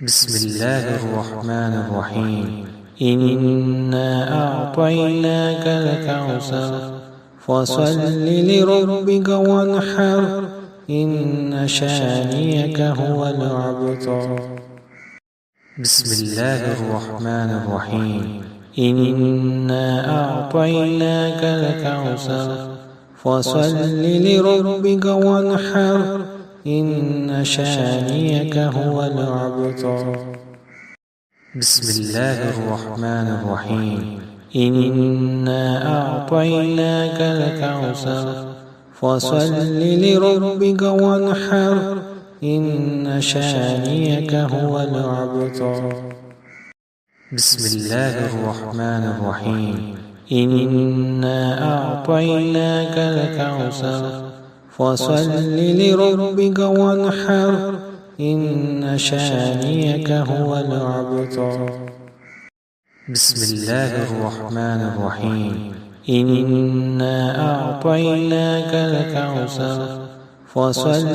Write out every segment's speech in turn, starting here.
بسم الله الرحمن الرحيم. إنا أعطيناك الكوثر فصل لربك وانحر إن شانئك هو الأبتر. بسم الله الرحمن الرحيم. إنا أعطيناك الكوثر فصل لربك وانحر إن شانئك هو الأبتر. بسم الله الرحمن الرحيم. إنا أعطيناك الكوثر فصل لربك وانحر إن شانئك هو الأبتر. بسم الله الرحمن الرحيم. إنا أعطيناك الكوثر فصل لربك وانحر إن شانئك هو الأبتر. بسم الله الرحمن الرحيم. إنا أعطيناك الكوثر فصل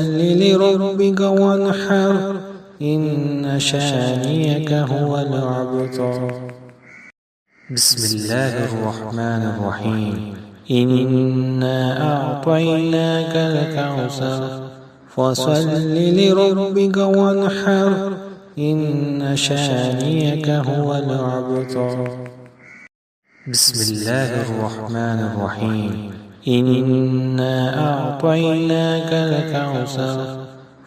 لربك وانحر إن شانئك هو الأبتر. بسم الله الرحمن الرحيم. إنا أعطيناك الكوثر فصل لربك وانحر إن شانئك هو الأبتر. بسم الله الرحمن الرحيم. إنا أعطيناك الكوثر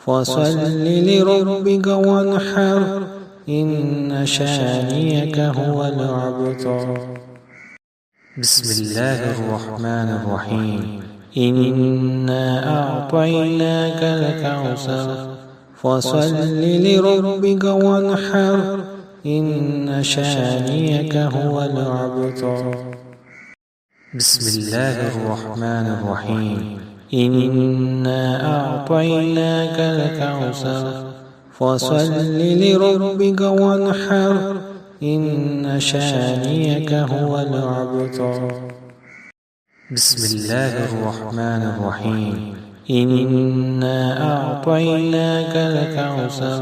فصل لربك وانحر إن شانئك هو الأبتر. بسم الله الرحمن الرحيم. إنا أعطيناك الكوثر فصل لربك وانحر إن شانئك هو الأبتر. بسم الله الرحمن الرحيم. إنا أعطيناك الكوثر فصل لربك وانحر إن شانئك هو الأبتر. بسم الله الرحمن الرحيم. إنا أعطيناك الكوثر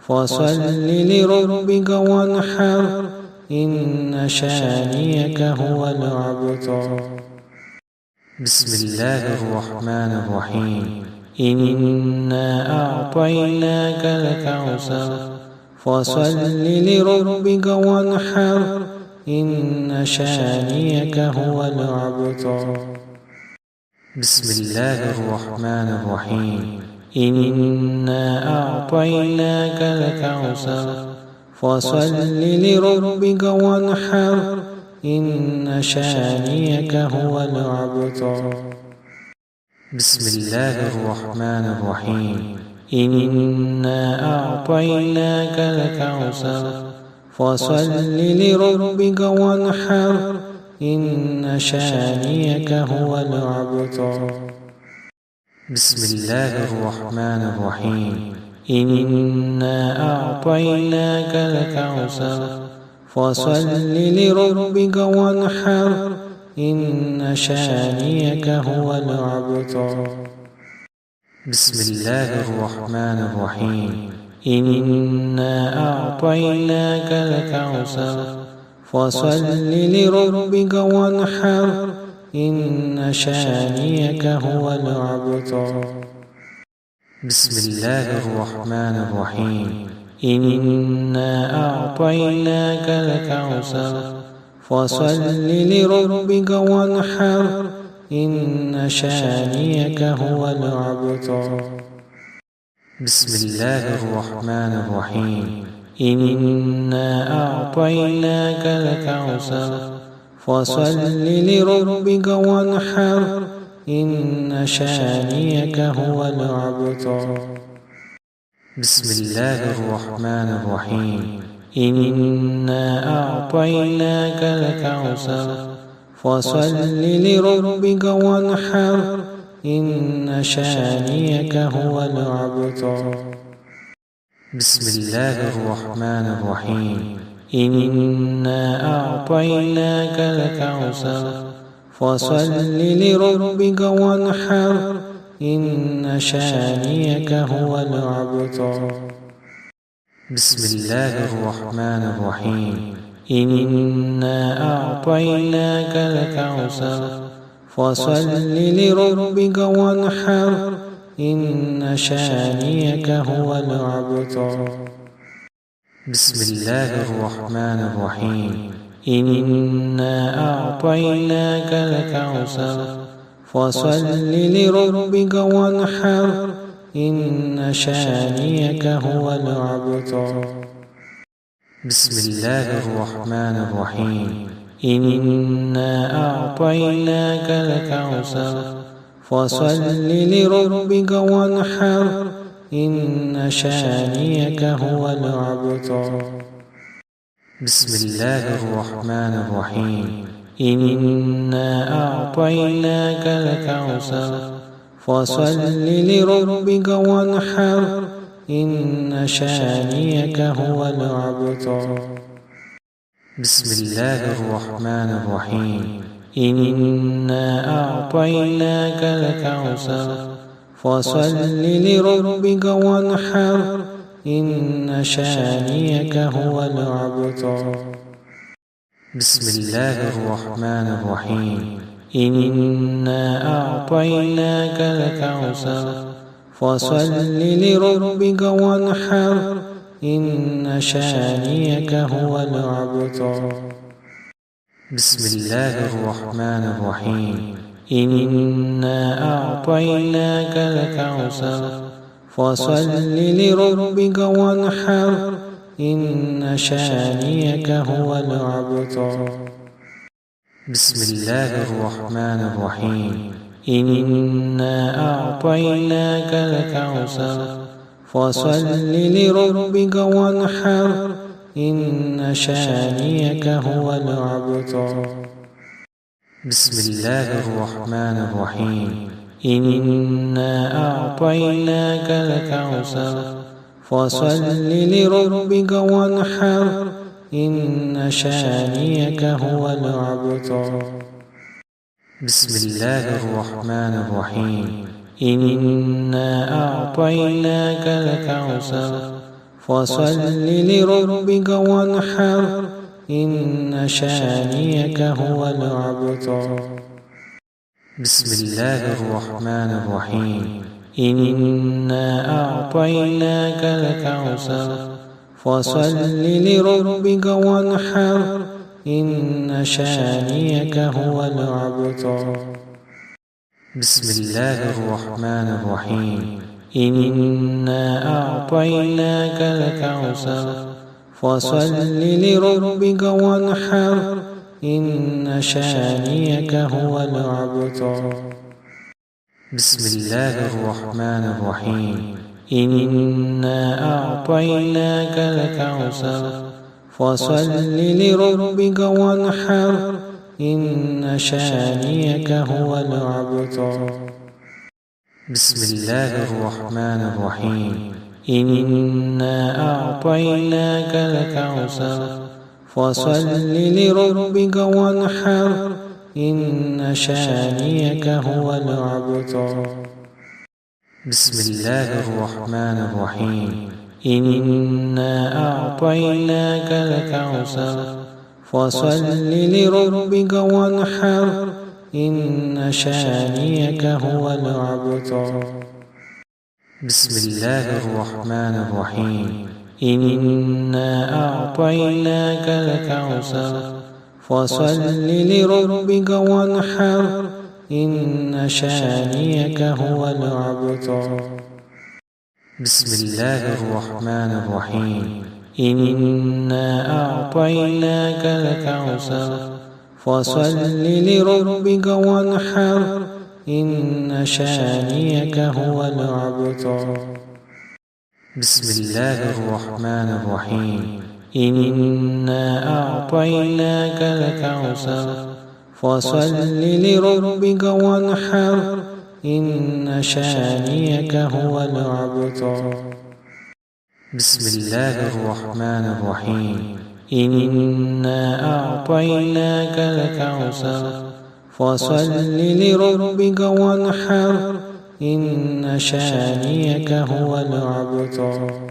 فصل لربك وانحر إن شانئك هو الأبتر. بسم الله الرحمن الرحيم. إنا أعطيناك الكوثر فصل لربك وانحر إن شانئك هو الأبتر. بسم الله الرحمن الرحيم. إنا أعطيناك الكوثر فصل لربك وانحر إن شانئك هو الأبتر. بسم الله الرحمن الرحيم. إنا أعطيناك الكوثر فصل لربك وانحر إن شانئك هو الأبتر. بسم الله الرحمن الرحيم. إنا أعطيناك الكوثر فصل لربك وانحر إن شانئك هو الأبتر. بسم الله الرحمن الرحيم. إنا أعطيناك الكوثر فصل لربك وانحر إن شانئك هو الأبتر. بسم الله الرحمن الرحيم. إنا أعطيناك الكوثر فصل لربك وانحر إن شانئك هو الأبتر. بسم الله الرحمن الرحيم. إنا أعطيناك الكوثر فصل لربك وانحر إن شانئك هو الأبتر. بسم الله الرحمن الرحيم. إنا أعطيناك الكوثر فصل لربك وانحر إن شانئك هو الأبتر. بسم الله الرحمن الرحيم. إنا أعطيناك الكوثر فصل لربك وانحر إن شانئك هو الأبتر. بسم الله الرحمن الرحيم إنا أعطيناك الكوثر فصل لربك وانحر إن شانئك هو الأبتر بسم الله الرحمن الرحيم إنا أعطيناك الكوثر فصل لربك وانحر إن شانئك هو الأبتر بسم الله الرحمن الرحيم إنا أعطيناك الكوثر فصل لربك وانحر إن شانئك هو الأبتر بسم الله الرحمن الرحيم إنا أعطيناك الكوثر فصل لربك وانحر إن شانئك هو الأبتر بسم الله الرحمن الرحيم إنا أعطيناك الكوثر فصل لربك وانحر إن شانئك هو الأبتر بسم الله الرحمن الرحيم إنا أعطيناك الكوثر فصل لربك وانحر إن شانئك هو الأبتر بسم الله الرحمن الرحيم إنا أعطيناك الكوثر فصل لربك وانحر إن شانئك هو الأبتر بسم الله الرحمن الرحيم إنا أعطيناك الكوثر فصل لربك وانحر إن شانئك هو الأبتر بسم الله الرحمن الرحيم إنا أعطيناك الكوثر فصل لربك وانحر إن شانئك هو الأبتر بسم الله الرحمن الرحيم إنا أعطيناك الكوثر فصل لربك وانحر إن شانئك هو الأبتر بسم الله الرحمن الرحيم إنا أعطيناك الكوثر فصل لربك وانحر إن شانئك هو الأبتر بسم الله الرحمن الرحيم إنا أعطيناك الكوثر فصل لربك وانحر إن شانئك هو الأبتر بسم الله الرحمن الرحيم إنا أعطيناك الكوثر فصل لربك وانحر إن شانئك هو الأبتر بسم الله الرحمن الرحيم إنا أعطيناك الكوثر فصل لربك وانحر إن شانئك هو الأبتر بسم الله الرحمن الرحيم إنا أعطيناك الكوثر فصل لربك وانحر إن شانئك هو الأبتر بسم الله الرحمن الرحيم إنا أعطيناك الكوثر فصل لربك وانحر إن شانئك هو الأبتر بسم الله الرحمن الرحيم إنا أعطيناك الكوثر فصل لربك وانحر إن شانئك هو الأبتر بسم الله الرحمن الرحيم إنا أعطيناك الكوثر فصل لربك وانحر إن شانئك هو الأبتر بسم الله الرحمن الرحيم إنا أعطيناك الكوثر فصل لربك وانحر إن شانئك هو الأبتر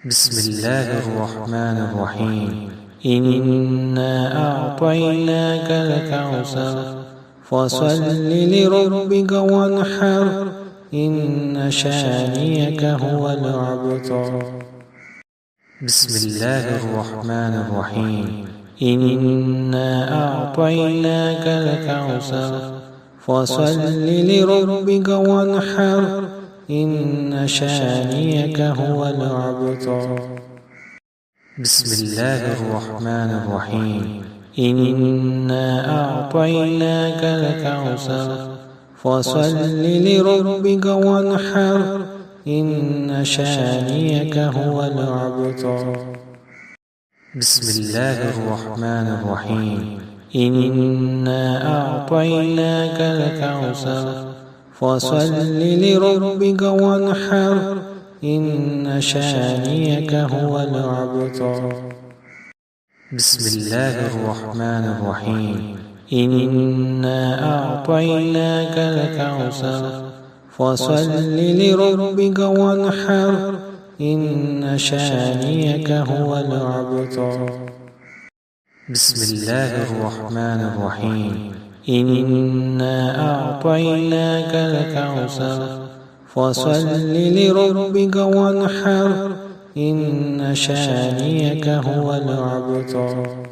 بسم الله الرحمن الرحيم إنا أعطيناك الكوثر فصل لربك وانحر إن شانئك هو الأبتر بسم الله الرحمن الرحيم إنا أعطيناك الكوثر فصل لربك وانحر إن شانئك هو الأبتر بسم الله الرحمن الرحيم إنا أعطيناك الكوثر فصل لربك وانحر إن شانئك هو الأبتر بسم الله الرحمن الرحيم إنا أعطيناك الكوثر فصل لربك وانحر إن شانئك هو الأبتر بسم الله الرحمن الرحيم إنا أعطيناك الكوثر فصل لربك وانحر إن شانئك هو الأبتر بسم الله الرحمن الرحيم إنا أعطيناك الكوثر فصل لربك وانحر إن شانئك هو الأبتر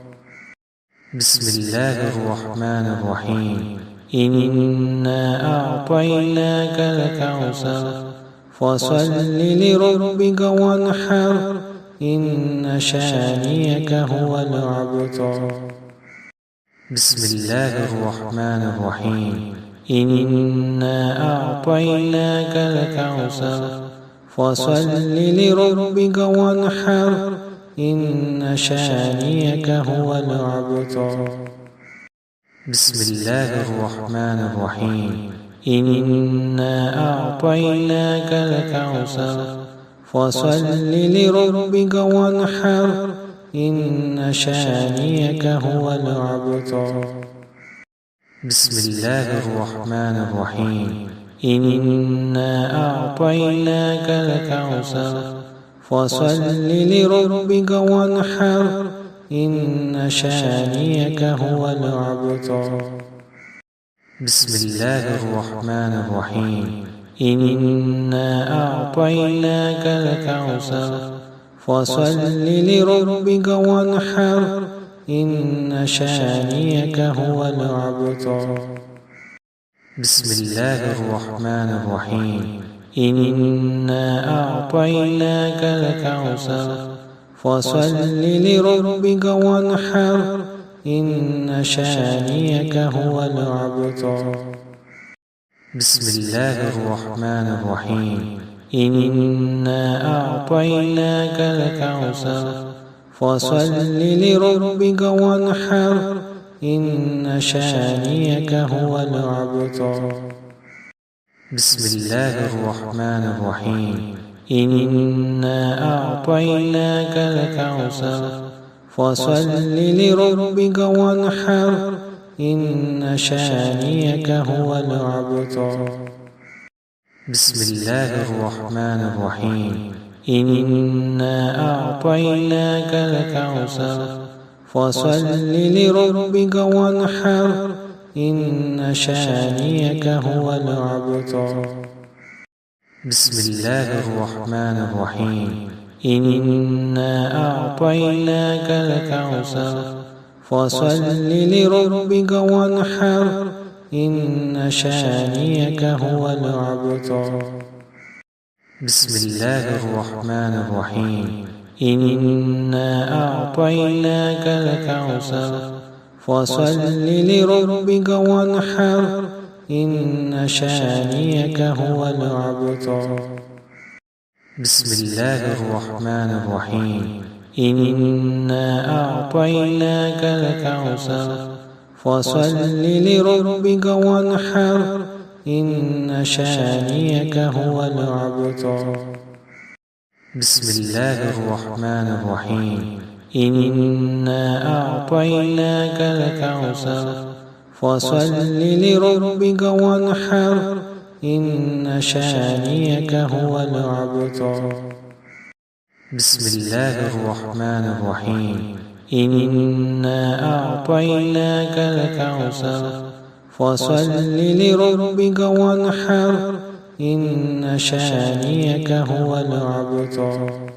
بسم الله الرحمن الرحيم إنا أعطيناك الكوثر فصل لربك وانحر إن شانئك هو الأبتر بسم الله الرحمن الرحيم إنا أعطيناك الكوثر فصل لربك وانحر إن شانئك هو الأبتر بسم الله الرحمن الرحيم إنا أعطيناك الكوثر فصل لربك وانحر إن شانئك هو الأبتر بسم الله الرحمن الرحيم إنا أعطيناك الكوثر فصل لربك وانحر إن شانئك هو الأبتر بسم الله الرحمن الرحيم إنا أعطيناك الكوثر فصل لربك وانحر إن شانئك هو الأبتر بسم الله الرحمن الرحيم إنا أعطيناك الكوثر فصل لربك وانحر إن شانئك هو الأبتر بسم الله الرحمن الرحيم إنا أعطيناك الكوثر فصل لربك وانحر إن شانئك هو الأبتر بسم الله الرحمن الرحيم إنا أعطيناك الكوثر فصل لربك وانحر إن شانئك هو الأبتر بسم الله الرحمن الرحيم إنا أعطيناك الكوثر فصل لربك وانحر إن شانئك هو الأبتر بسم الله الرحمن الرحيم إنا أعطيناك الكوثر فصل لربك وانحر إن شانئك هو الأبتر بسم الله الرحمن الرحيم إنا أعطيناك الكوثر فصل لربك وانحر إن شانئك هو الأبتر بسم الله الرحمن الرحيم إنا أعطيناك الكوثر فصل لربك وانحر إن شانئك هو الأبتر بسم الله الرحمن الرحيم إنا أعطيناك الكوثر فصل لربك وانحر إن شانئك هو الأبتر بسم الله الرحمن الرحيم إنا أعطيناك الكوثر فصل لربك وانحر إن شانئك هو الأبتر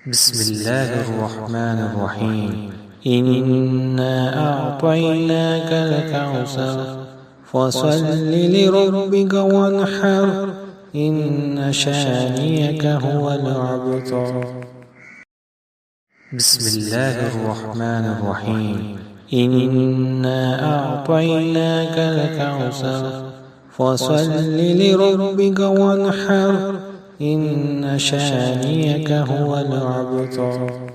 بسم الله الرحمن الرحيم إنا أعطيناك الكوثر فصل لربك وانحر إن شانئك هو الأبتر بسم الله الرحمن الرحيم إنا أعطيناك الكوثر فصل لربك وانحر إن شانئك هو الأبتر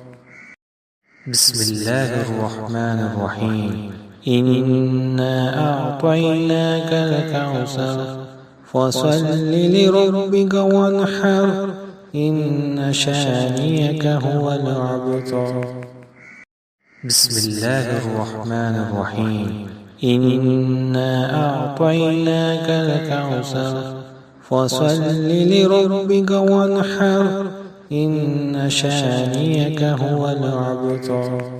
بسم الله الرحمن الرحيم إنا أعطيناك الكوثر فصل لربك وانحر إن شانئك هو الأبتر بسم الله الرحمن الرحيم إنا أعطيناك الكوثر فصل لربك وانحر إن شانئك هو الأبتر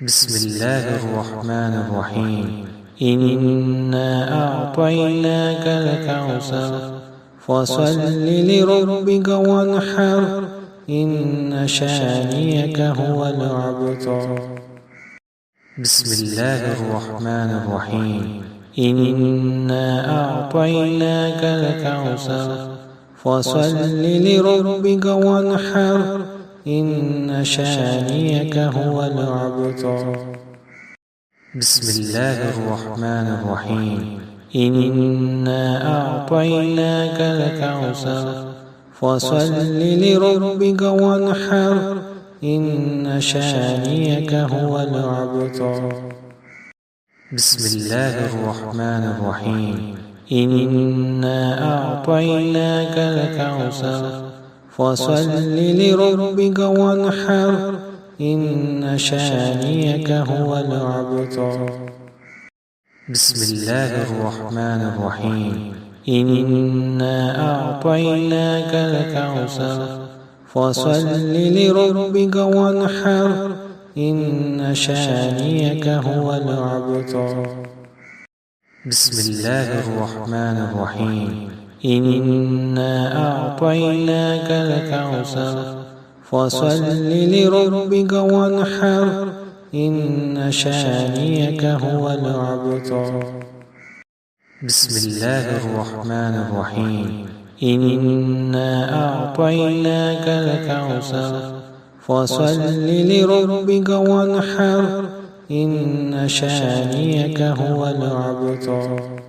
بسم الله الرحمن الرحيم إنا أعطيناك الكوثر فصل لربك وانحر إن شانئك هو الأبتر بسم الله الرحمن الرحيم إنا أعطيناك الكوثر فصل لربك وانحر إن شانئك هو الأبتر بسم الله الرحمن الرحيم إنا أعطيناك الكوثر فصل لربك وانحر إن شانئك هو الأبتر بسم الله الرحمن الرحيم إنا أعطيناك الكوثر فصل لربك وانحر إن شانئك هو الأبتر بسم الله الرحمن الرحيم إنا أعطيناك الكوثر فصل لربك وانحر إن شانئك هو الأبتر بسم الله الرحمن الرحيم إنا أعطيناك الكوثر فصل لربك وانحر إن شانئك هو الأبتر بسم الله الرحمن الرحيم إنا أعطيناك الكوثر فصل لربك وانحر إن شانئك هو الأبتر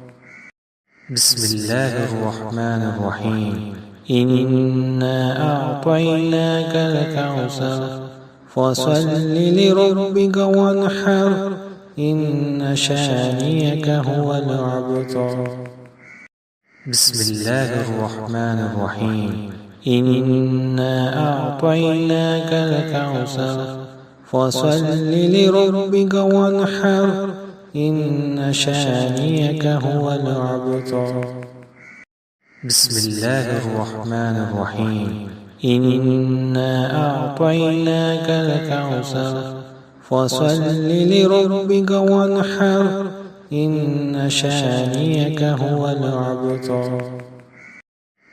بسم الله الرحمن الرحيم إنا أعطيناك الكوثر فصل لربك وانحر إن شانئك هو الأبتر بسم الله الرحمن الرحيم إنا أعطيناك الكوثر فصل لربك وانحر إن شانئك هو الأبتر بسم الله الرحمن الرحيم إنا أعطيناك الكوثر فصل لربك وانحر إن شانئك هو الأبتر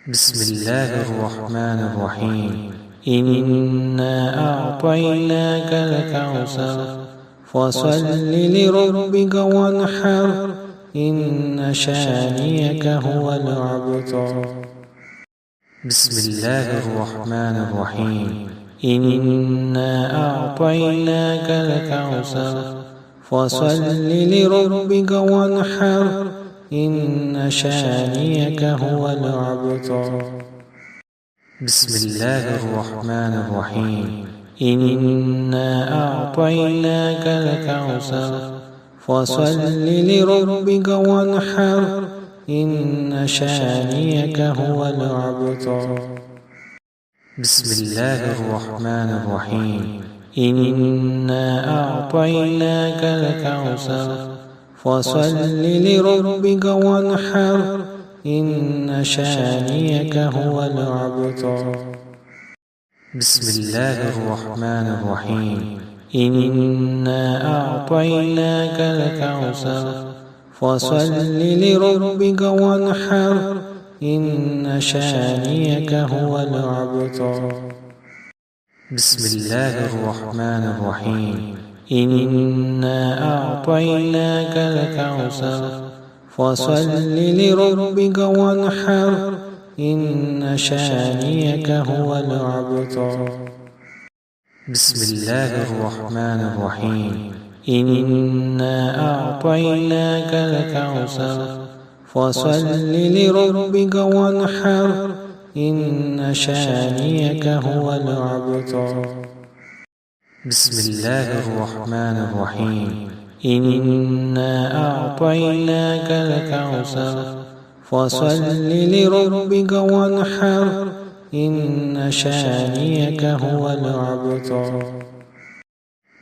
بسم الله الرحمن الرحيم إنا أعطيناك الكوثر فصل لربك وانحر إن شانئك هو الأبتر بسم الله الرحمن الرحيم إنا أعطيناك الكوثر فصل لربك وانحر إن شانئك هو الأبتر بسم الله الرحمن الرحيم إنا أعطيناك الكوثر فصل لربك وانحر إن شانئك هو الأبتر بسم الله الرحمن الرحيم إنا أعطيناك الكوثر فصل لربك وانحر إن شانئك هو الأبتر بسم الله الرحمن الرحيم إنا أعطيناك الكوثر فصل لربك وانحر إن شانئك هو الأبتر بسم الله الرحمن الرحيم إنا أعطيناك الكوثر فصل لربك وانحر إن شانئك هو الأبتر بسم الله الرحمن الرحيم إنا أعطيناك الكوثر فصل لربك وانحر إن شانئك هو الأبتر بسم الله الرحمن الرحيم إنا أعطيناك الكوثر فصل لربك وانحر إن شانئك هو الأبتر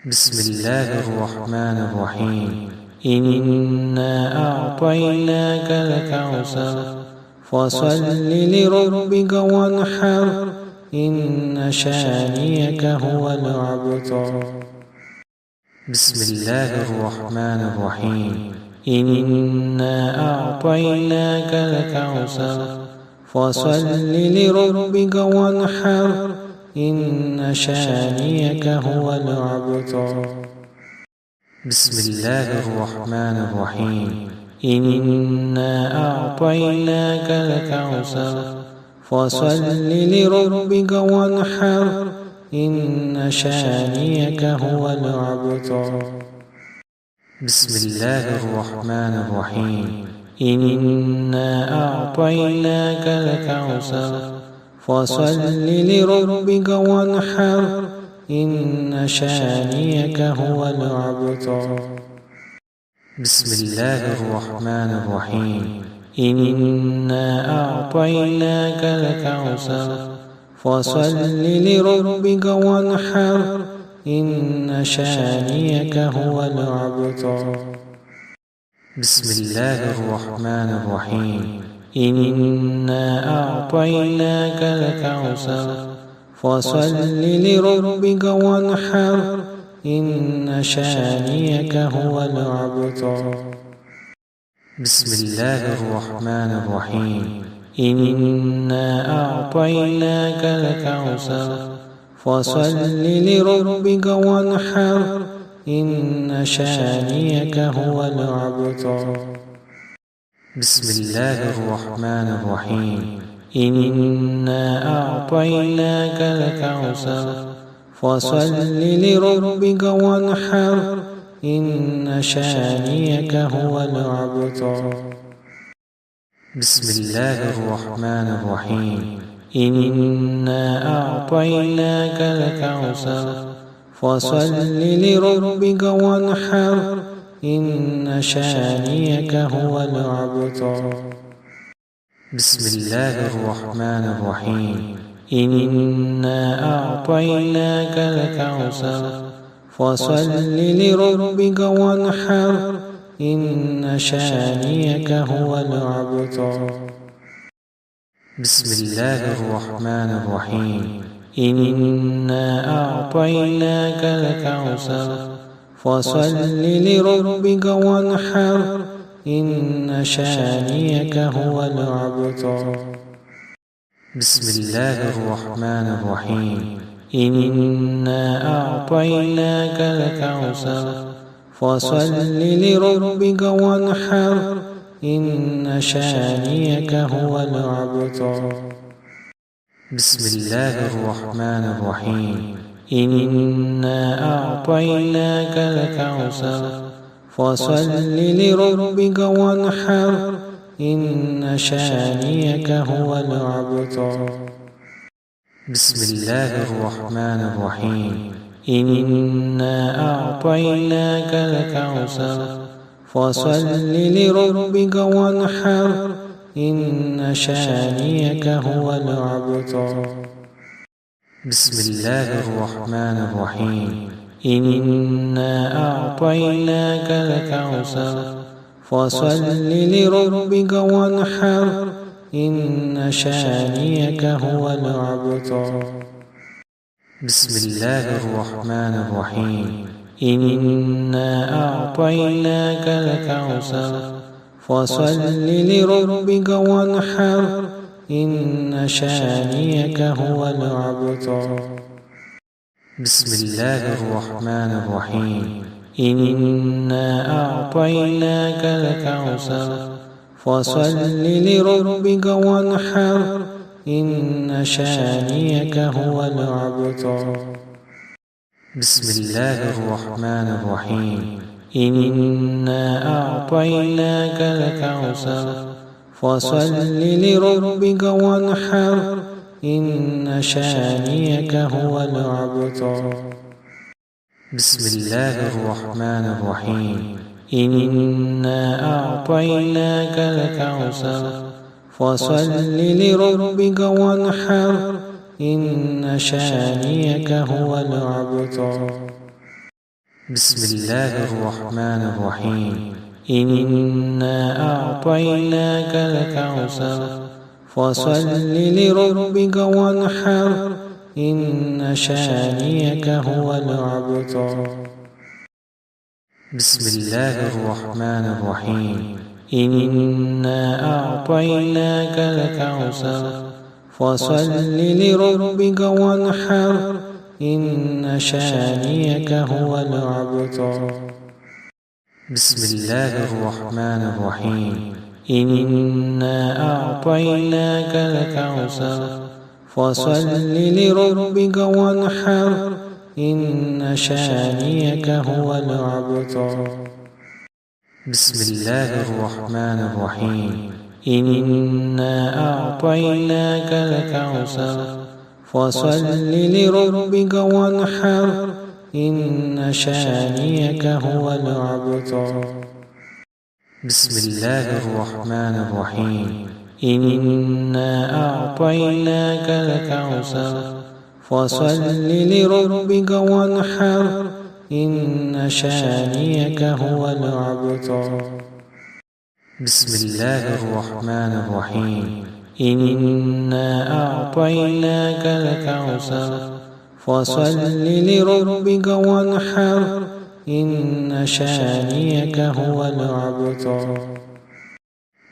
بسم الله الرحمن الرحيم إنا أعطيناك الكوثر فصل لربك وانحر إن شانئك هو الأبتر بسم الله الرحمن الرحيم إنا أعطيناك الكوثر فصل لربك وانحر إن شانئك هو الأبتر بسم الله الرحمن الرحيم إنا أعطيناك الكوثر فصل لربك وانحر إن شانئك هو الأبتر بسم الله الرحمن الرحيم إنا أعطيناك الكوثر فصل لربك وانحر إن شانئك هو الأبتر بسم الله الرحمن الرحيم إنا أعطيناك الكوثر فصل لربك وانحر إن شانئك هو الأبتر بسم الله الرحمن الرحيم إنا أعطيناك الكوثر فصل لربك وانحر إن شانئك هو الأبتر بسم الله الرحمن الرحيم إنا أعطيناك الكوثر فصل لربك وانحر إن شانئك هو الأبتر بسم الله الرحمن الرحيم إنا أعطيناك الكوثر فصل لربك وانحر إن شانئك هو الأبتر بسم الله الرحمن الرحيم إنا أعطيناك الكوثر فصل لربك وانحر إن شانئك هو الأبتر بسم الله الرحمن الرحيم إنا أعطيناك الكوثر فصل لربك وانحر إن شانئك هو الأبتر بسم الله الرحمن الرحيم إنا أعطيناك الكوثر فصل لربك وانحر إن شانئك هو الأبتر بسم الله الرحمن الرحيم إنا أعطيناك الكوثر فصل لربك وانحر إن شانئك هو الأبتر بسم الله الرحمن الرحيم إنا أعطيناك الكوثر فصل لربك وانحر إن شانئك هو الأبتر بسم الله الرحمن الرحيم إنا أعطيناك الكوثر فصل لربك وانحر إن شانئك هو الأبتر بسم الله الرحمن الرحيم إنا أعطيناك الكوثر فصل لربك وانحر إن شانئك هو الأبتر بسم الله الرحمن الرحيم إنا أعطيناك الكوثر فصل لربك وانحر إن شانئك هو الأبتر بسم الله الرحمن الرحيم إنا أعطيناك الكوثر فصل لربك وانحر إن شانئك هو الأبتر بسم الله الرحمن الرحيم إنا أعطيناك الكوثر فصل لربك وانحر إن شانئك هو الأبتر بسم الله الرحمن الرحيم إنا أعطيناك الكوثر فصل لربك وانحر إن شانئك هو الأبتر بسم الله الرحمن الرحيم إنا أعطيناك الكوثر فصل لربك وانحر إن شانئك هو الأبتر بسم الله الرحمن الرحيم إنا أعطيناك الكوثر فصل لربك وانحر إن شانئك هو الأبتر بسم الله الرحمن الرحيم إنا أعطيناك الكوثر فصل لربك وانحر إن شانئك هو الأبتر بسم الله الرحمن الرحيم إنا أعطيناك الكوثر فصل لربك وانحر إن شانئك هو الأبتر بسم الله الرحمن الرحيم إنا أعطيناك الكوثر فصل لربك وانحر إن شانئك هو الأبتر بسم الله الرحمن الرحيم إنا أعطيناك الكوثر فصل لربك وانحر إن شانئك هو الأبتر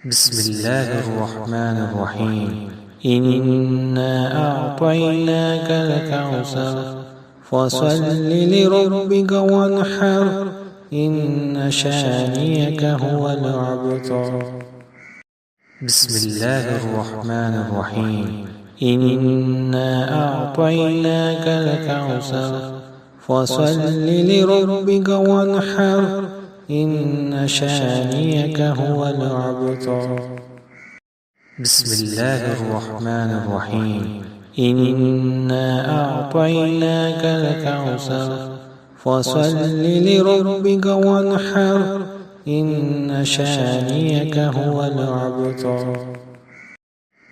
بسم الله الرحمن الرحيم إنا أعطيناك الكوثر فصل لربك وانحر إن شانئك هو الأبتر بسم الله الرحمن الرحيم إنا أعطيناك الكوثر فصل لربك وانحر إن شانئك هو الأبتر بسم الله الرحمن الرحيم إنا أعطيناك الكوثر فصل لربك وانحر إن شانئك هو الأبتر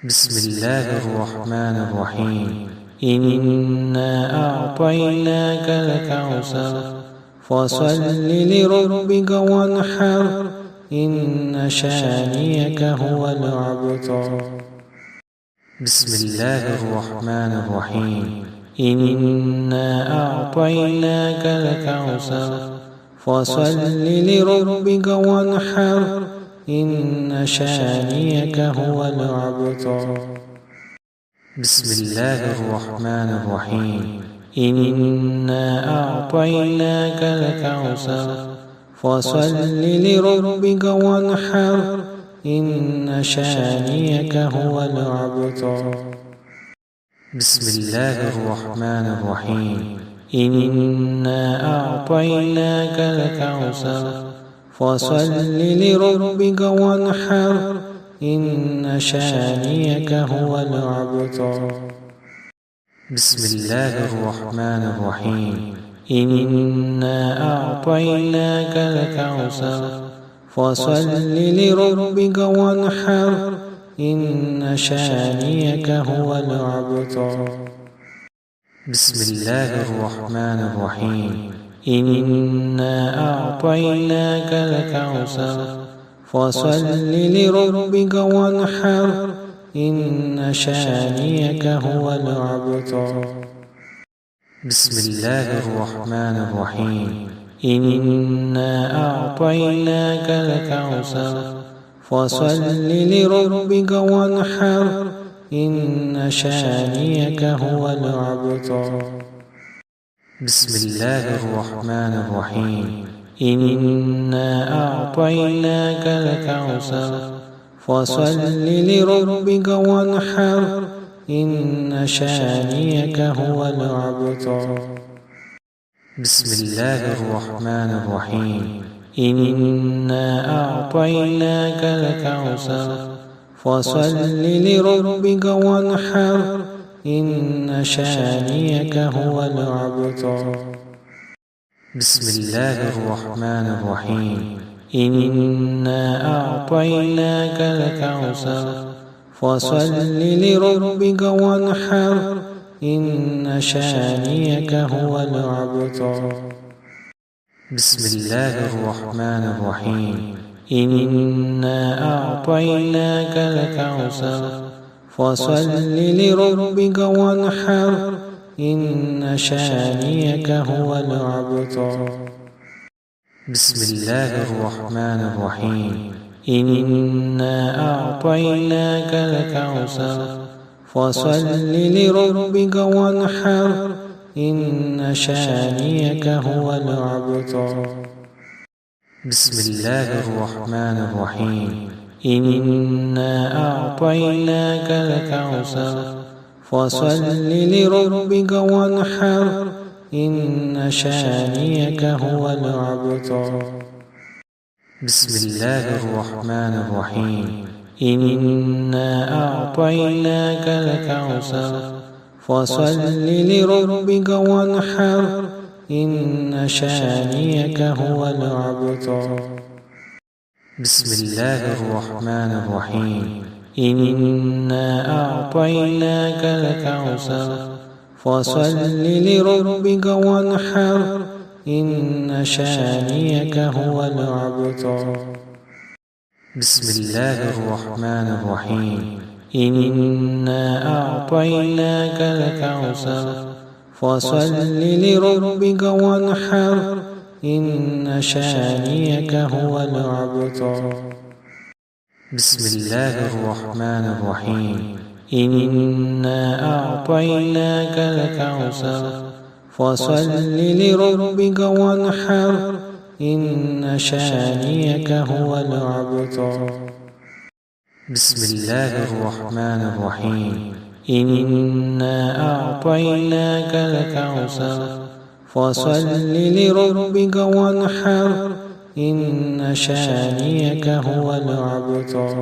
بسم الله الرحمن الرحيم إنا أعطيناك الكوثر فصل لربك وانحر إن شانئك هو الأبتر بسم الله الرحمن الرحيم إنا أعطيناك الكوثر فصل لربك وانحر إن شانئك هو الأبتر بسم الله الرحمن الرحيم إنا أعطيناك الكوثر فصل لربك وانحر إن شانئك هو الأبتر بسم الله الرحمن الرحيم إنا أعطيناك الكوثر فصل لربك وانحر إن شانئك هو الأبتر بسم الله الرحمن الرحيم إنا أعطيناك الكوثر فصل لربك وانحر إن شانئك هو الأبتر بسم الله الرحمن الرحيم إنا أعطيناك الكوثر فصل لربك وانحر إن شانئك هو الأبتر بسم الله الرحمن الرحيم. إنا أعطيناك الكوثر فصل لربك وانحر إن شانئك هو الأبتر. بسم الله الرحمن الرحيم. إنا أعطيناك الكوثر فصل لربك وانحر إن شانئك هو الأبتر. بسم الله الرحمن الرحيم. إنا أعطيناك الكوثر فصل لربك وانحر إن شانئك هو الأبتر. بسم الله الرحمن الرحيم. إنا أعطيناك الكوثر فصل لربك وانحر إن شانئك هو الأبتر. بسم الله الرحمن الرحيم. إنا أعطيناك الكوثر فصل لربك وانحر إن شانئك هو الأبتر. بسم الله الرحمن الرحيم. إنا أعطيناك الكوثر فصل لربك وانحر إن شانئك هو الأبتر. بسم الله الرحمن الرحيم. إنا أعطيناك الكوثر فصل لربك وانحر إن شانئك هو الأبتر. بسم الله الرحمن الرحيم. إنا أعطيناك الكوثر فصل لربك وانحر إن شانئك هو الأبتر. بسم الله الرحمن الرحيم. إنا أعطيناك الكوثر فصل لربك وانحر إن شانئك هو الأبتر. بسم الله الرحمن الرحيم. إنا أعطيناك الكوثر فصل لربك وانحر إن شانئك هو الأبتر. بسم الله الرحمن الرحيم. إنا أعطيناك الكوثر فصل لربك وانحر إن شانئك هو الأبتر. بسم الله الرحمن الرحيم. إنا أعطيناك الكوثر فصل لربك وانحر إن شانئك هو الأبتر.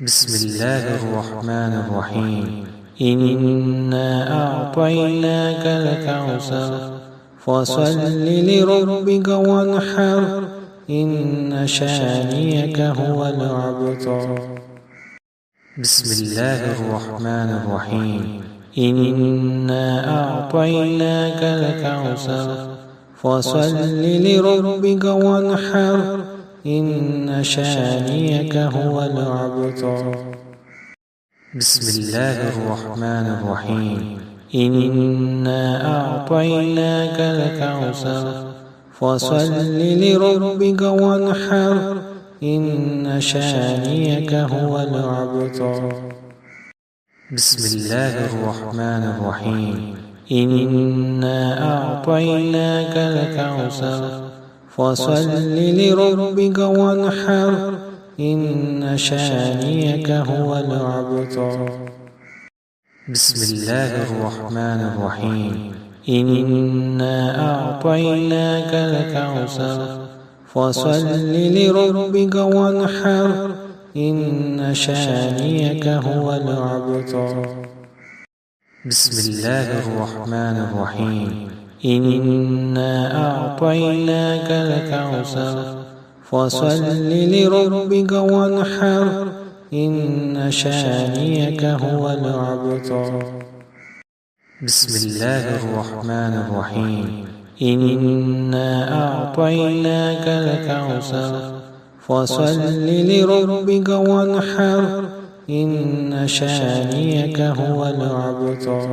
بسم الله الرحمن الرحيم. إنا أعطيناك الكوثر فصل لربك وانحر إن شانئك هو الأبتر. بسم الله الرحمن الرحيم. إنا أعطيناك الكوثر فصل لربك وانحر إن شانئك هو الأبتر. بسم الله الرحمن الرحيم. إنا أعطيناك الكوثر فصل لربك وانحر إن شانئك هو الأبتر. بسم الله الرحمن الرحيم. إنا أعطيناك الكوثر فصل لربك وانحر إن شانئك هو الأبتر. بسم الله الرحمن الرحيم. إنا أعطيناك الكوثر فصل لربك وانحر إن شانئك هو الأبتر. بسم الله الرحمن الرحيم. إنا أعطيناك الكوثر فصل لربك وانحر إن شانئك هو الأبتر. بسم الله الرحمن الرحيم. إنا أعطيناك الكوثر فصل لربك وانحر إن شانئك هو الأبتر.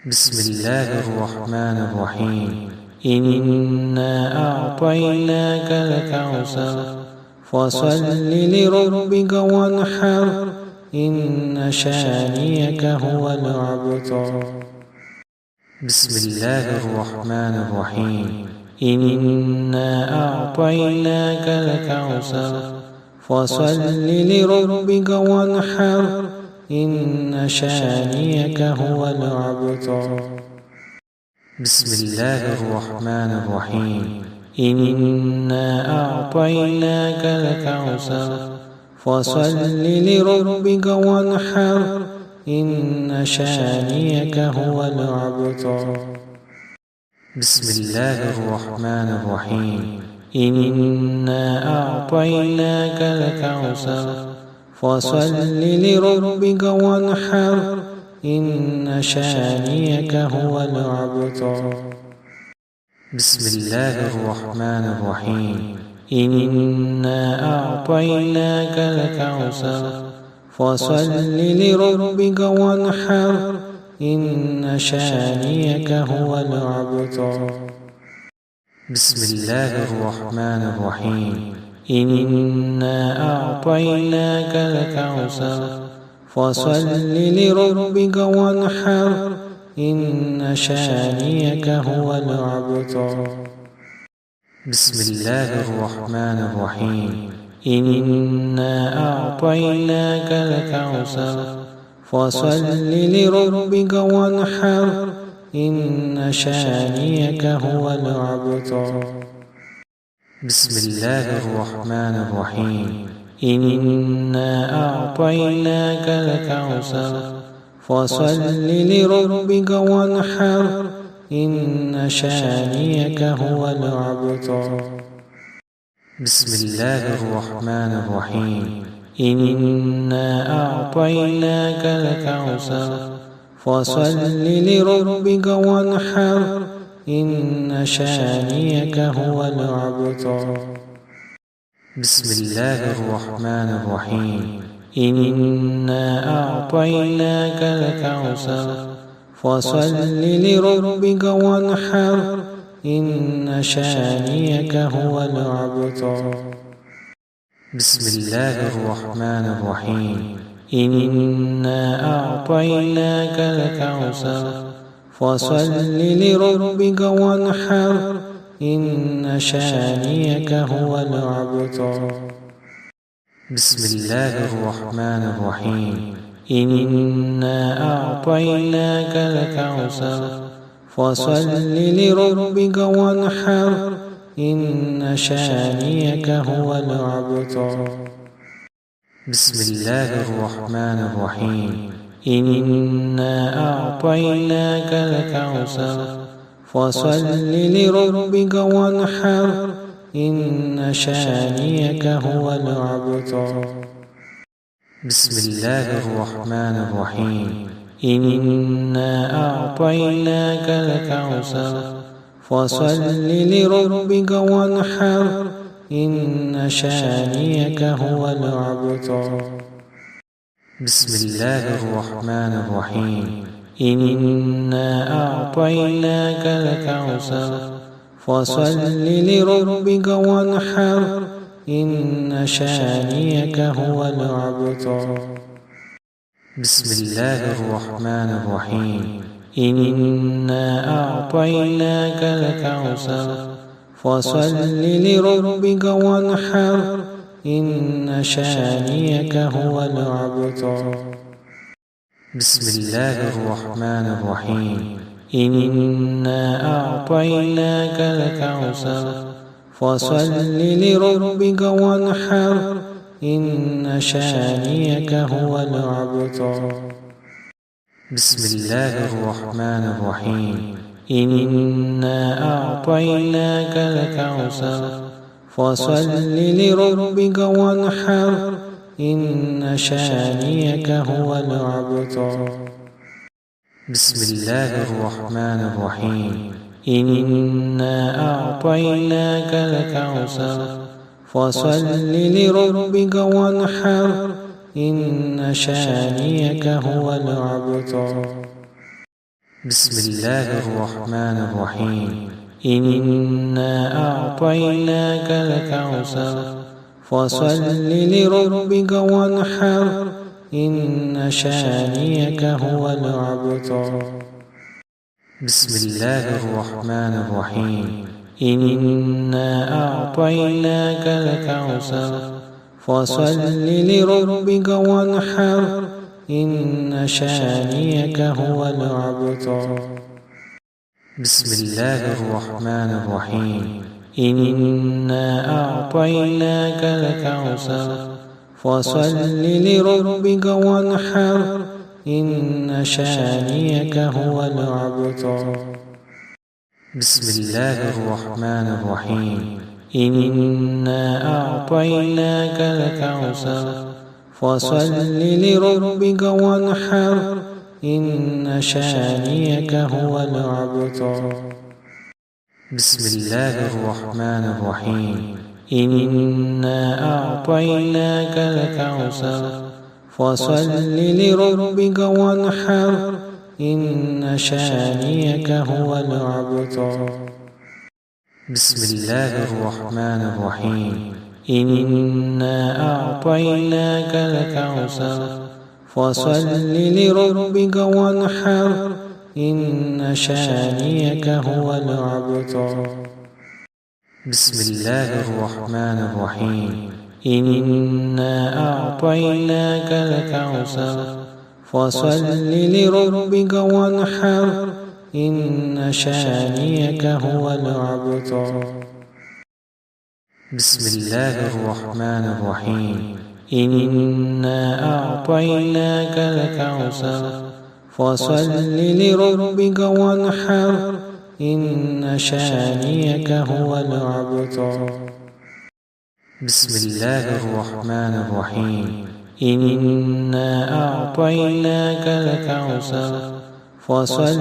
بسم الله الرحمن الرحيم إنا أعطيناك الكوثر فصل لربك وانحر إن شانئك هو الأبتر بسم الله الرحمن الرحيم إنا أعطيناك الكوثر فصل لربك وانحر إن شانئك هو الأبتر بسم الله الرحمن الرحيم إنا أعطيناك الكوثر فصل لربك وانحر إن شانئك هو الأبتر بسم الله الرحمن الرحيم إنا أعطيناك الكوثر فصل لربك وانحر إن شانئك هو الأبتر بسم الله الرحمن الرحيم إنا أعطيناك الكوثر فصل لربك وانحر إن شانئك هو الأبتر بسم الله الرحمن الرحيم إنا أعطيناك الكوثر فصل لربك وانحر إن شانئك هو الأبتر بسم الله الرحمن الرحيم إنا أعطيناك الكوثر فصل لربك وانحر إن شانئك هو الأبتر بسم الله الرحمن الرحيم إنا أعطيناك الكوثر فصل لربك وانحر إن شانئك هو الأبتر بسم الله الرحمن الرحيم إنا أعطيناك الكوثر فصل لربك وانحر إن شانئك هو الأبتر بسم الله الرحمن الرحيم إنا أعطيناك الكوثر فصل لربك وانحر إن شانئك هو الأبتر بسم الله الرحمن الرحيم إنا أعطيناك الكوثر فصل لربك وانحر إن شانئك هو الأبتر بسم الله الرحمن الرحيم إنا أعطيناك الكوثر فصل لربك وانحر إن شانئك هو الأبتر بسم الله الرحمن الرحيم إنا أعطيناك الكوثر فصل لربك وانحر إن شانئك هو الأبتر بسم الله الرحمن الرحيم إنا أعطيناك الكوثر فصل لربك وانحر إن شانئك هو الأبتر بسم الله الرحمن الرحيم إنا أعطيناك الكوثر فصل لربك وانحر إن شانئك هو الأبتر بسم الله الرحمن الرحيم إنا أعطيناك الكوثر فصل لربك وانحر إن شانئك هو الأبتر بسم الله الرحمن الرحيم إنا أعطيناك الكوثر فصل لربك وانحر إن شانئك هو الأبتر بسم الله الرحمن الرحيم إنا أعطيناك الكوثر فصل لربك وانحر إن شانئك هو الأبتر بسم الله الرحمن الرحيم إنا أعطيناك الكوثر فصل لربك وانحر إن شانئك هو الأبتر بسم الله الرحمن الرحيم إنا أعطيناك الكوثر فصل لربك وانحر إن شانئك هو الأبتر. بسم الله الرحمن الرحيم إنا أعطيناك الكوثر فصل لربك وانحر إن شانئك هو الأبتر. بسم الله الرحمن الرحيم إنا أعطيناك الكوثر فصل لربك وانحر إن شانئك هو الأبتر. بسم الله الرحمن الرحيم إنا أعطيناك الكوثر فصل لربك وانحر إن شانئك هو الأبتر. بسم الله الرحمن الرحيم إنا أعطيناك الكوثر فصل لربك وانحر إن شانئك هو الأبتر. بسم الله الرحمن الرحيم إنا أعطيناك الكوثر فصل لربك وانحر إن شانئك هو الأبتر. بسم الله الرحمن الرحيم إنا أعطيناك الكوثر فصل لربك وانحر إن شانئك هو الأبتر. بسم الله الرحمن الرحيم إنا أعطيناك الكوثر فصل لربك وانحر إن شانئك هو الأبتر. بسم الله الرحمن الرحيم إنا أعطيناك الكوثر فصل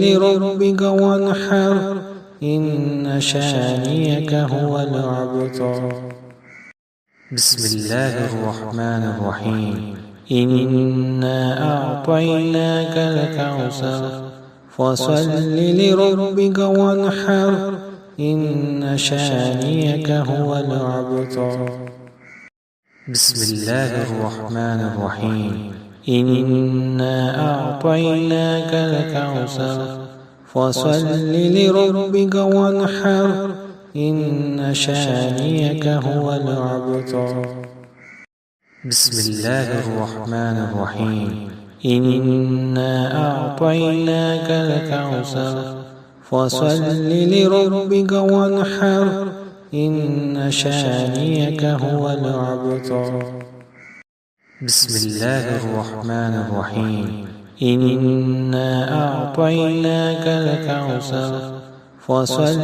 لربك وانحر إن شانئك هو الأبتر. بسم الله الرحمن الرحيم إنا أعطيناك الكوثر فصل لربك وانحر إن شانئك هو الأبتر. بسم الله الرحمن الرحيم إنا أعطيناك الكوثر فصل لربك وانحر إن شانئك هو الأبتر. بسم الله الرحمن الرحيم إنا أعطيناك الكوثر فصل لربك وانحر إن شانئك هو الأبتر. بسم الله الرحمن الرحيم إنا أعطيناك الكوثر فصل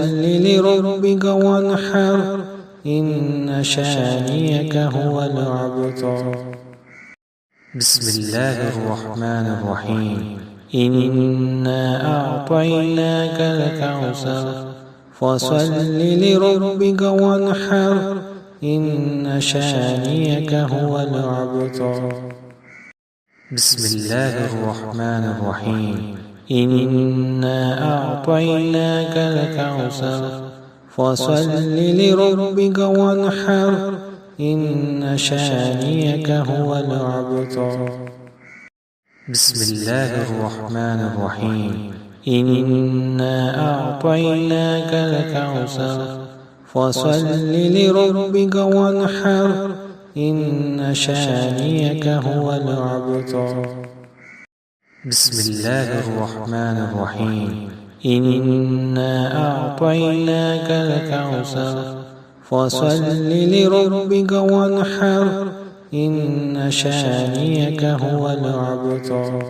لربك وانحر إن شانئك هو الأبتر. بسم الله الرحمن الرحيم إنا أعطيناك الكوثر فصل لربك وانحر إن شانئك هو الأبتر. بسم الله الرحمن الرحيم إنا أعطيناك الكوثر فصل لربك وانحر إن شانئك هو الأبتر. بسم الله الرحمن الرحيم إنا أعطيناك الكوثر فصل لربك وانحر إن شانئك هو الأبتر. بسم الله الرحمن الرحيم إنا أعطيناك الكوثر فصل لربك وانحر إن شانئك هو الأبتر.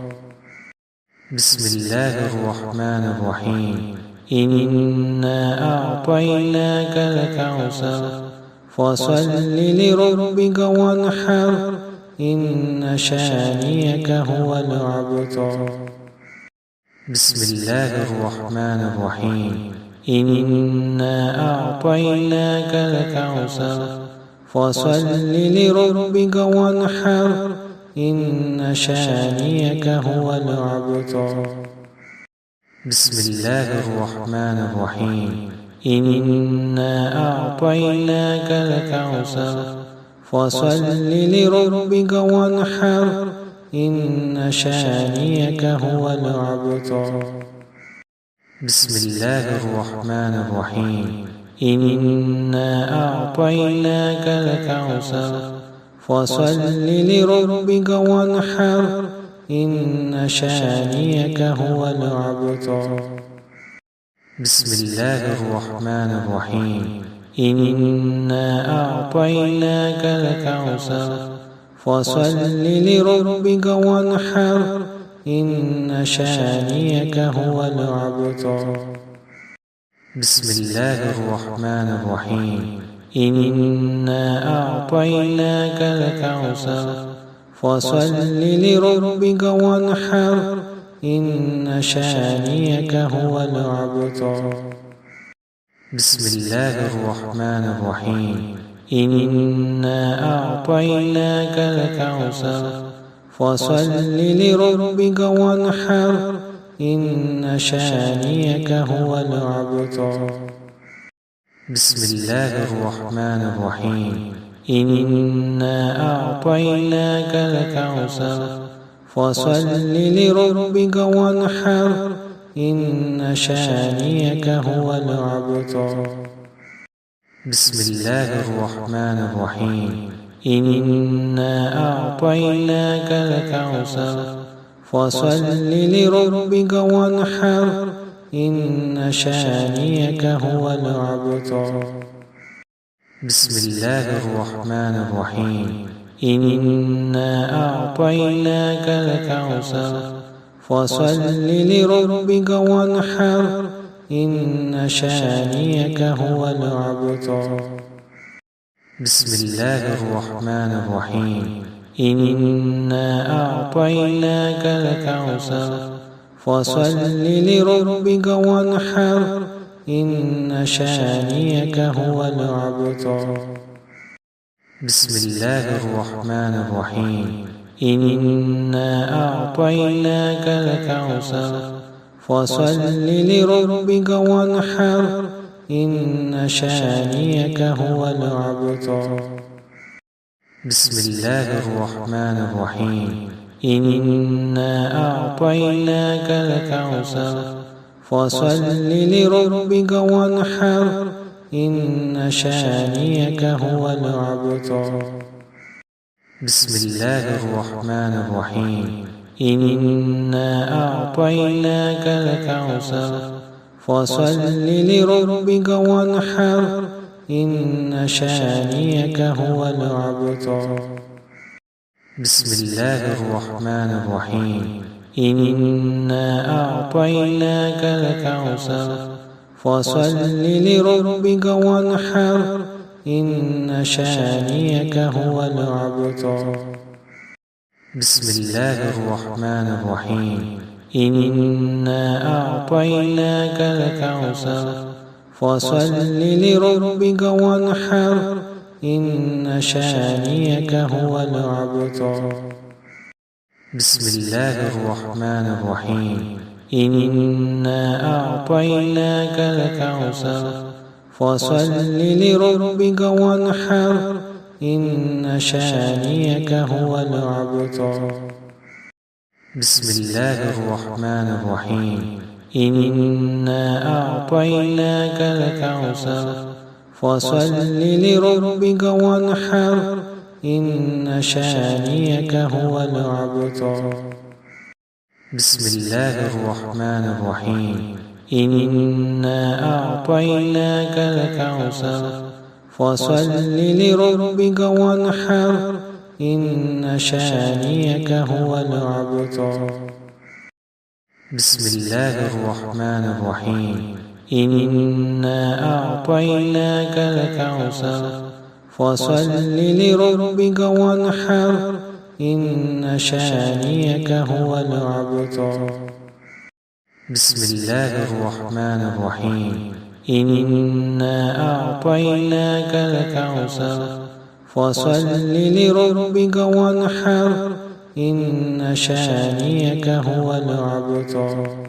بسم الله الرحمن الرحيم إنا أعطيناك الكوثر فصل لربك وانحر إن شانئك هو الأبتر. بسم الله الرحمن الرحيم إنا أعطيناك الكوثر فصل لربك وانحر إن شانئك هو الأبتر. بسم الله الرحمن الرحيم إنا أعطيناك الكوثر فصل لربك وانحر إن شانئك هو الأبتر بسم الله الرحمن الرحيم إنا أعطيناك الكوثر فصل لربك وانحر إن شانئك هو الأبتر بسم الله الرحمن الرحيم إنا أعطيناك الكوثر فصل لربك وانحر إن شانئك هو الأبتر بسم الله الرحمن الرحيم إنا أعطيناك الكوثر فصل لربك وانحر إن شانئك هو الأبتر بسم الله الرحمن الرحيم إنا أعطيناك الكوثر فصل لربك وانحر إن شانئك هو الأبتر بسم الله الرحمن الرحيم إنا أعطيناك الكوثر فصل لربك وانحر إن شانئك هو الأبتر بسم الله الرحمن الرحيم إنا أعطيناك الكوثر فصل لربك وانحر إن شانئك هو الأبتر بسم الله الرحمن الرحيم إنا أعطيناك الكوثر فصل لربك وانحر إن شانئك هو الأبتر بسم الله الرحمن الرحيم إنا أعطيناك الكوثر فصل لربك وانحر إن شانئك هو الأبتر بسم الله الرحمن الرحيم إنا أعطيناك الكوثر فصل لربك وانحر إن شانئك هو الأبتر بسم الله الرحمن الرحيم إنا أعطيناك الكوثر فصل لربك وانحر إن شانئك هو الأبتر بسم الله الرحمن الرحيم إنا أعطيناك الكوثر فصل لربك وانحر إن شانئك هو الأبتر بسم الله الرحمن الرحيم إنا أعطيناك الكوثر فصل لربك وانحر إن شانئك هو الأبتر بسم الله الرحمن الرحيم إنا أعطيناك الكوثر فصل لربك وانحر إن شانئك هو الأبتر بسم الله الرحمن الرحيم إنا أعطيناك الكوثر فصل لربك وانحر إن شانئك هو الأبتر بسم الله الرحمن الرحيم إنا أعطيناك الكوثر فصل لربك وانحر إن شانئك هو الأبتر بسم الله الرحمن الرحيم إنا أعطيناك الكوثر فصل لربك وانحر إن شانئك هو الأبتر بسم الله الرحمن الرحيم إنا أعطيناك الكوثر فصل لربك وانحر إن شانئك هو الأبتر بسم الله الرحمن الرحيم إنا أعطيناك الكوثر فصل لربك وانحر إن شانئك هو الأبتر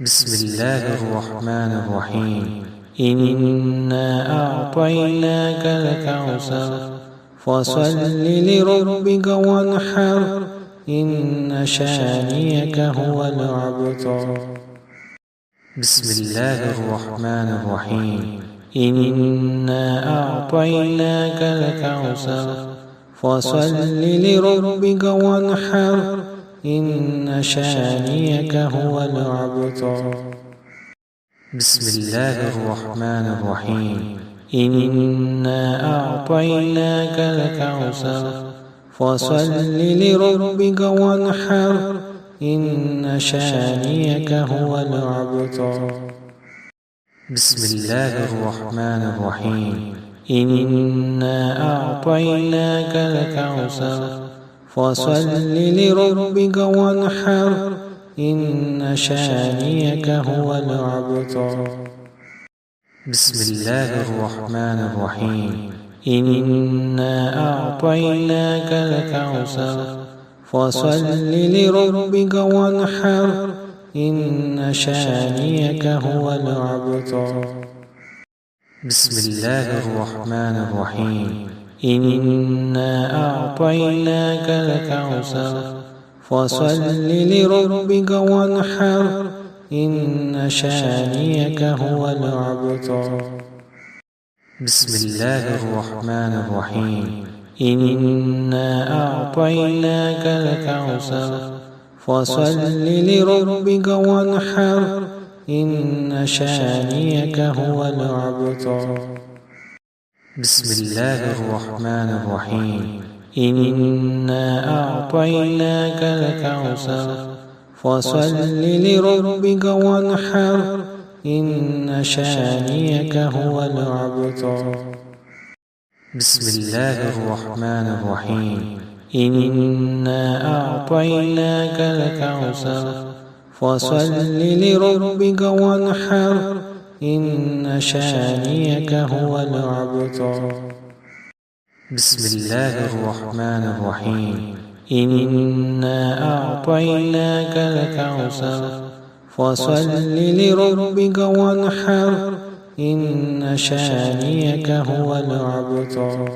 بسم الله الرحمن الرحيم إنا أعطيناك الكوثر فصل لربك وانحر إن شانئك هو الأبتر بسم الله الرحمن الرحيم إنا أعطيناك الكوثر فصل لربك وانحر إن شانئك هو الأبتر بسم الله الرحمن الرحيم إنا أعطيناك الكوثر فصل لربك وانحر إن شانئك هو الأبتر بسم الله الرحمن الرحيم إنا أعطيناك الكوثر فصل لربك وانحر إن شانئك هو الأبتر بسم الله الرحمن الرحيم إنا أعطيناك الكوثر فصل لربك وانحر إن شانئك هو الأبتر بسم الله الرحمن الرحيم إنا أعطيناك الكوثر فصل لربك وانحر إن شانئك هو الأبتر بسم الله الرحمن الرحيم إنا أعطيناك الكوثر فصل لربك وانحر إن شانئك هو الأبتر بسم الله الرحمن الرحيم إنا أعطيناك الكوثر فصل لربك وانحر إن شانئك هو الأبتر بسم الله الرحمن الرحيم إنا أعطيناك الكوثر فصل لربك وانحر إن شانئك هو الأبتر بسم الله الرحمن الرحيم إنا أعطيناك الكوثر فصل لربك وانحر إن شانئك هو الأبتر